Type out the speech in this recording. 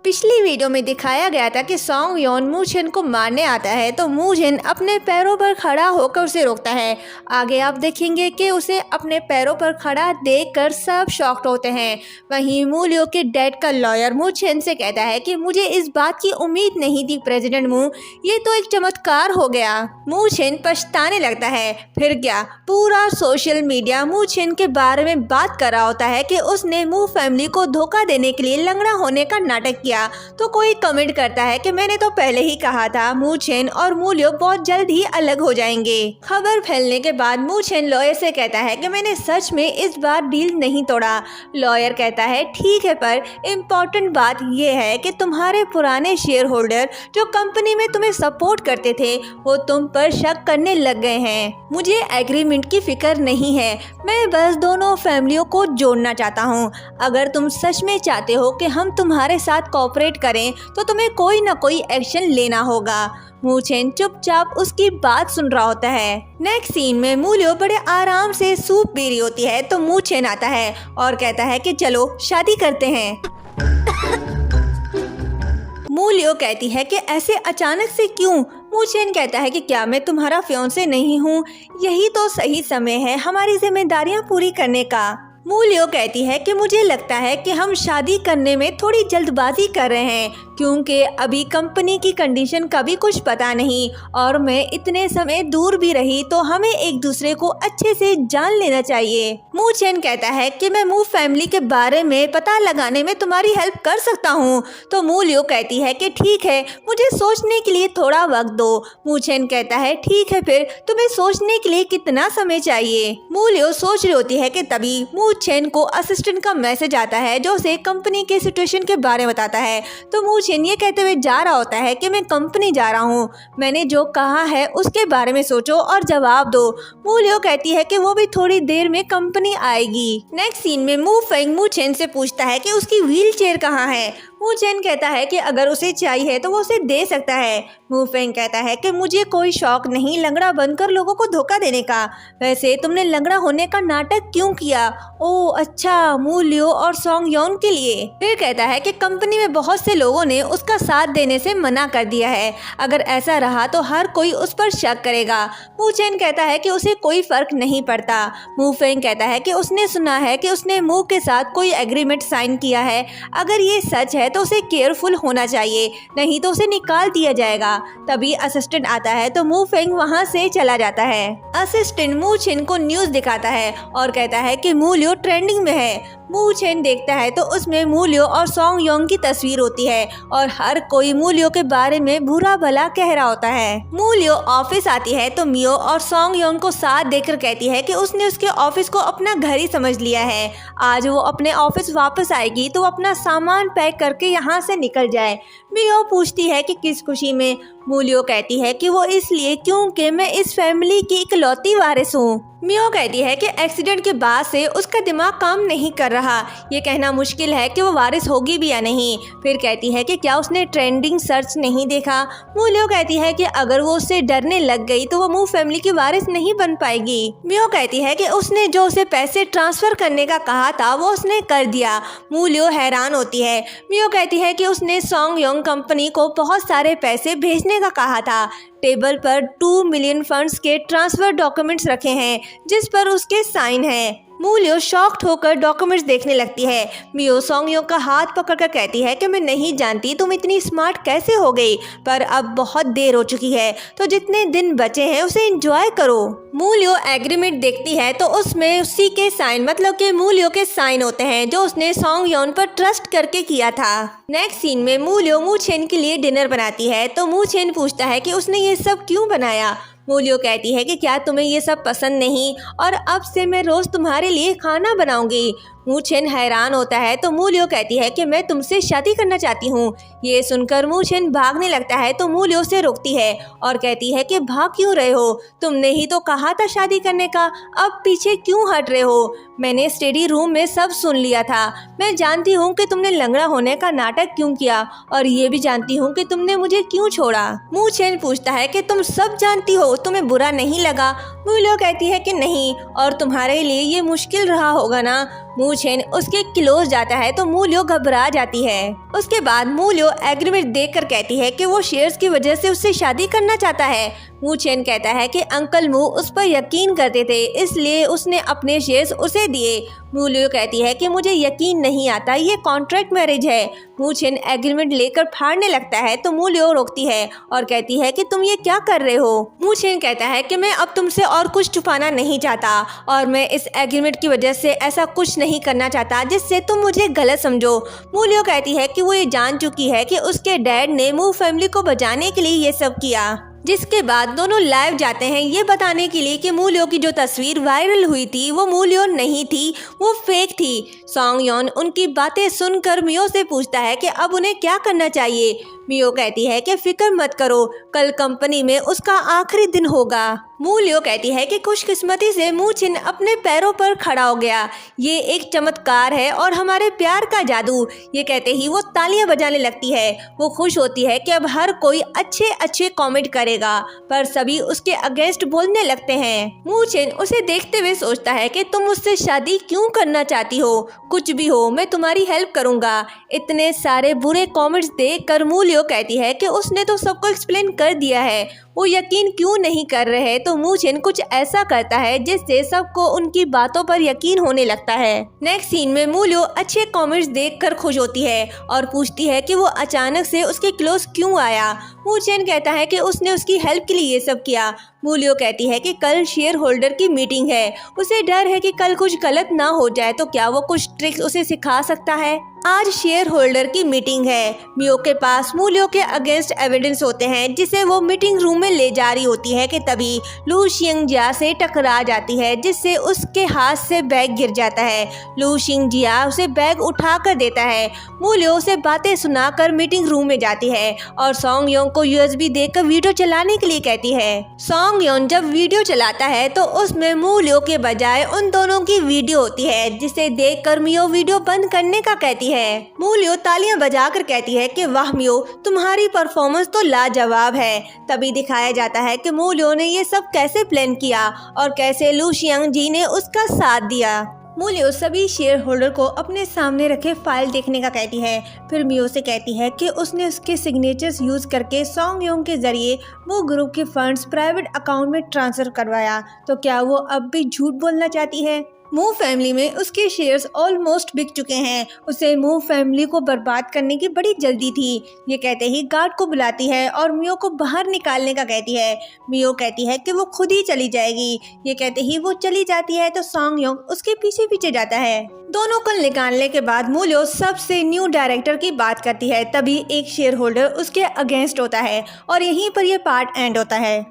पिछली वीडियो में दिखाया गया था कि सॉन्ग योन मू छिन को मारने आता है तो मू छिन अपने पैरों पर खड़ा होकर उसे रोकता है। आगे आप देखेंगे कि उसे अपने पैरों पर खड़ा देखकर सब शॉक्ड होते हैं। वहीं मू लियो के डैड का लॉयर मू छिन से कहता है कि मुझे इस बात की उम्मीद नहीं थी प्रेसिडेंट मू, ये तो एक चमत्कार हो गया। मू छिन पछताने लगता है। फिर क्या, पूरा सोशल मीडिया मू छिन के बारे में बात कर रहा होता है कि उसने मू फैमिली को धोखा देने के लिए लंगड़ा होने का नाटक किया। तो कोई कमेंट करता है कि मैंने तो पहले ही कहा था मू छिन और मू लियो बहुत जल्द ही अलग हो जाएंगे। खबर फैलने के बाद मू छिन लॉयर से कहता है कि मैंने सच में इस बार डील नहीं तोड़ा। लॉयर कहता है ठीक है, पर इम्पोर्टेंट बात यह है कि तुम्हारे पुराने शेयर होल्डर जो कंपनी में तुम्हें सपोर्ट करते थे वो तुम पर शक करने लग गए हैं। मुझे एग्रीमेंट की फिक्र नहीं है, मैं बस दोनों फैमिलियों को जोड़ना चाहता हूँ। अगर तुम सच में चाहते हो कि हम तुम्हारे साथ कोऑपरेट करें तो तुम्हें कोई ना कोई एक्शन लेना होगा। मू छिन चुपचाप उसकी बात सुन रहा होता है। नेक्स्ट सीन में मू लियो बड़े आराम से सूप पी रही होती है तो मू छिन आता है और कहता है कि चलो शादी करते हैं। मू लियो कहती है कि ऐसे अचानक से क्यों? मू छिन कहता है कि क्या मैं तुम्हारा फियांसे नहीं हूँ? यही तो सही समय है हमारी जिम्मेदारियाँ पूरी करने का। मू लियो कहती है कि मुझे लगता है कि हम शादी करने में थोड़ी जल्दबाजी कर रहे हैं क्योंकि अभी कंपनी की कंडीशन का भी कुछ पता नहीं और मैं इतने समय दूर भी रही तो हमें एक दूसरे को अच्छे से जान लेना चाहिए। मू छिन कहता है कि मैं मू फैमिली के बारे में पता लगाने में तुम्हारी हेल्प कर सकता हूँ। तो मू लियो कहती है कि ठीक है, मुझे सोचने के लिए थोड़ा वक्त दो। मू छिन कहता है ठीक है, फिर तुम्हें सोचने के लिए कितना समय चाहिए? मू लियो सोच रही होती है कि तभी मू छिन को असिस्टेंट का मैसेज आता है जो उसे कंपनी के सिचुएशन के बारे में बताता है। तो मू छिन ये कहते हुए जा रहा होता है कि मैं कंपनी जा रहा हूँ, मैंने जो कहा है उसके बारे में सोचो और जवाब दो। मू लियो कहती है कि वो भी थोड़ी देर में कंपनी आएगी। नेक्स्ट सीन में मू फेंग मू छिन से पूछता है कि उसकी व्हील चेयर कहाँ है। मू छिन कहता है कि अगर उसे चाहिए तो वो उसे दे सकता है। मू फेंग कहता है कि मुझे कोई शौक नहीं लंगड़ा बनकर लोगों को धोखा देने का। वैसे तुमने लंगड़ा होने का नाटक क्यों किया? ओह अच्छा, मू लियो और सॉन्ग योन के लिए। फिर कहता है कि कंपनी में बहुत से लोगों ने उसका साथ देने से मना कर दिया है। अगर ऐसा रहा तो हर कोई उस पर शक करेगा। मू छिन कहता है कि उसे कोई फर्क नहीं पड़ता। मू फेंग कहता है कि उसने सुना है कि उसने मू के साथ कोई एग्रीमेंट साइन किया है। अगर ये सच है तो उसे केयरफुल होना चाहिए, नहीं तो उसे निकाल दिया जाएगा। तभी असिस्टेंट आता है तो मू फेंग वहाँ से चला जाता है। असिस्टेंट मू छिन को न्यूज़ दिखाता है और कहता है कि मू लियो ट्रेंडिंग में है। मू छिन देखता है तो उसमें मू लियो और सॉन्ग योंग की तस्वीर होती है और हर कोई मू लियो के बारे में बुरा भला कह रहा होता है। मू लियो ऑफिस आती है तो मियो और सॉन्ग योंग को साथ देखकर कहती है कि उसने उसके ऑफिस को अपना घर ही समझ लिया है। आज वो अपने ऑफिस वापस आएगी तो अपना सामान पैक करके यहाँ से निकल जाए। मियो पूछती है कि किस खुशी में। मू लियो कहती है कि वो इसलिए क्योंकि मैं इस फैमिली की इकलौती वारिस हूँ। मियो कहती है कि एक्सीडेंट के बाद से उसका दिमाग काम नहीं कर रहा, ये कहना मुश्किल है कि वो वारिस होगी भी या नहीं। फिर कहती है कि क्या उसने ट्रेंडिंग सर्च नहीं देखा। मू लियो कहती है कि अगर वो उससे डरने लग गई तो वो मू फैमिली की वारिस नहीं बन पाएगी। मियो कहती है कि उसने जो उसे पैसे ट्रांसफर करने का कहा था वो उसने कर दिया। मू लियो हैरान होती है। मियो कहती है कि उसने सॉन्ग योंग कंपनी को बहुत सारे पैसे भेजने का कहा था। टेबल पर 2 मिलियन फंड्स के ट्रांसफर डॉक्यूमेंट्स रखे हैं जिस पर उसके साइन हैं। मू लियो शॉक्ड होकर डॉक्यूमेंट्स देखने लगती है। मियो सॉन्ग योंग का हाथ पकड़कर कहती है कि मैं नहीं जानती तुम इतनी स्मार्ट कैसे हो गई, पर अब बहुत देर हो चुकी है तो जितने दिन बचे हैं उसे एंजॉय करो। मू लियो एग्रीमेंट देखती है तो उसमें उसी के साइन, मतलब कि मू लियो के साइन होते हैं जो उसने सॉन्ग योंग पर ट्रस्ट करके किया था। नेक्स्ट सीन में मू लियो मू छिन के लिए डिनर बनाती है तो मू छिन पूछता है कि उसने ये सब क्यों बनाया। मूलियो कहती है कि क्या तुम्हें ये सब पसंद नहीं और अब से मैं रोज तुम्हारे लिए खाना बनाऊंगी। मूचेन हैरान होता है तो मूलियो कहती है कि मैं तुमसे शादी करना चाहती हूँ। ये सुनकर मूचेन भागने लगता है तो मूलियो से रोकती है और कहती है कि भाग क्यों रहे हो, तुमने ही तो कहा था शादी करने का, अब पीछे क्यों हट रहे हो। मैंने स्टडी रूम में सब सुन लिया था। मैं जानती हूँ कि तुमने लंगड़ा होने का नाटक क्यों किया और ये भी जानती हूँ कि तुमने मुझे क्यों छोड़ा। मूचेन पूछता है कि तुम सब जानती हो, तुम्हें बुरा नहीं लगा। मूलियो कहती है कि नहीं, और तुम्हारे लिए ये मुश्किल रहा होगा ना। मूचेन उसके क्लोज जाता है तो मूलियो घबरा जाती है। उसके बाद मूलियो एग्रीमेंट देखकर कहती है कि वो शेयर्स की वजह से उससे शादी करना चाहता है। मूचेन कहता है कि अंकल मू उस पर यकीन करते थे, इसलिए उसने अपने शेयर्स उसे दिए। मूलियो कहती है कि मुझे यकीन नहीं आता, ये कॉन्ट्रैक्ट मैरिज है। मूचेन एग्रीमेंट लेकर फाड़ने लगता है तो मूलियो रोकती है और कहती है कि तुम ये क्या कर रहे हो। मूचेन कहता है कि मैं अब तुमसे और कुछ छुपाना नहीं चाहता और मैं इस एग्रीमेंट की वजह से ऐसा कुछ नहीं करना चाहता जिससे तुम मुझे गलत समझो। मूलियो कहती है कि वो ये जान चुकी है कि उसके डैड ने मू फैमिली को बचाने के लिए ये सब किया। जिसके बाद दोनों लाइव जाते हैं ये बताने के लिए कि मूलियो की जो तस्वीर वायरल हुई थी वो मूलियो नहीं थी, वो फेक थी। सॉन्ग योन उनकी बातें सुनकर मियो से पूछता है कि अब उन्हें क्या करना चाहिए। मियो कहती है कि फिक्र मत करो, कल कंपनी में उसका आखिरी दिन होगा। मूलियो कहती है कि खुशकिस्मती से मूचेन अपने पैरों पर खड़ा हो गया, ये एक चमत्कार है और हमारे प्यार का जादू। ये कहते ही वो तालियां बजाने लगती है। वो खुश होती है कि अब हर कोई अच्छे अच्छे कमेंट करेगा, पर सभी उसके अगेंस्ट बोलने लगते हैं। मूचेन उसे देखते हुए सोचता है कि तुम मुझसे शादी क्यों करना चाहती हो, कुछ भी हो मैं तुम्हारी हेल्प करूंगा। इतने सारे बुरे कमेंट्स देखकर मूलियो कहती है कि उसने तो सबको एक्सप्लेन कर दिया है, वो यकीन क्यों नहीं कर रहे। तो मूचेन कुछ ऐसा करता है जिससे सबको उनकी बातों पर यकीन होने लगता है। नेक्स्ट सीन में मूलियो अच्छे कमेंट्स देखकर खुश होती है और पूछती है कि वो अचानक से उसके क्लोज क्यों आया। मूचेन कहता है कि उसने उसकी हेल्प के लिए ये सब किया। मूलियो कहती है कि कल शेयर होल्डर की मीटिंग है, उसे डर है कि कल कुछ गलत ना हो जाए, तो क्या वो कुछ ट्रिक्स उसे सिखा सकता है। आज शेयर होल्डर की मीटिंग है। मियो के पास मूलियो के अगेंस्ट एविडेंस होते हैं जिसे वो मीटिंग रूम में ले जा रही होती है कि तभी लू शिंगजिया से टकरा जाती है जिससे उसके हाथ से बैग गिर जाता है। लू शिंगजिया उसे बैग उठा कर देता है। मूलियो उसे बातें सुनाकर मीटिंग रूम में जाती है और सॉन्ग योंग को यूएसबी देकर वीडियो चलाने के लिए कहती है। सॉन्ग योंग जब वीडियो चलाता है तो उसमें मूलियो के बजाय उन दोनों की वीडियो होती है, जिसे देखकर मियो वीडियो बंद करने का कहती है। मूलियो तालियां बजाकर कहती है कि वाह मियो, तुम्हारी परफॉर्मेंस तो लाजवाब है। तभी दिखाया जाता है कि मूलियो ने ये सब कैसे प्लान किया और कैसे लू शियांगजी ने उसका साथ दिया। मूलियो सभी शेयर होल्डर को अपने सामने रखे फाइल देखने का कहती है। फिर मियो से कहती है कि उसने उसके सिग्नेचर्स यूज करके सॉन्ग योंग के जरिए वो ग्रुप के फंड्स प्राइवेट अकाउंट में ट्रांसफर करवाया, तो क्या वो अब भी झूठ बोलना चाहती है। मू फैमिली में उसके शेयर्स ऑलमोस्ट बिक चुके हैं। उसे मू फैमिली को बर्बाद करने की बड़ी जल्दी थी। ये कहते ही गार्ड को बुलाती है और मियो को बाहर निकालने का कहती है। मियो कहती है कि वो खुद ही चली जाएगी। ये कहते ही वो चली जाती है तो सॉन्ग योंग उसके पीछे पीछे जाता है। दोनों को निकालने के बाद मूलियो सबसे न्यू डायरेक्टर की बात करती है। तभी एक शेयर होल्डर उसके अगेंस्ट होता है और यहीं पर यह पार्ट एंड होता है।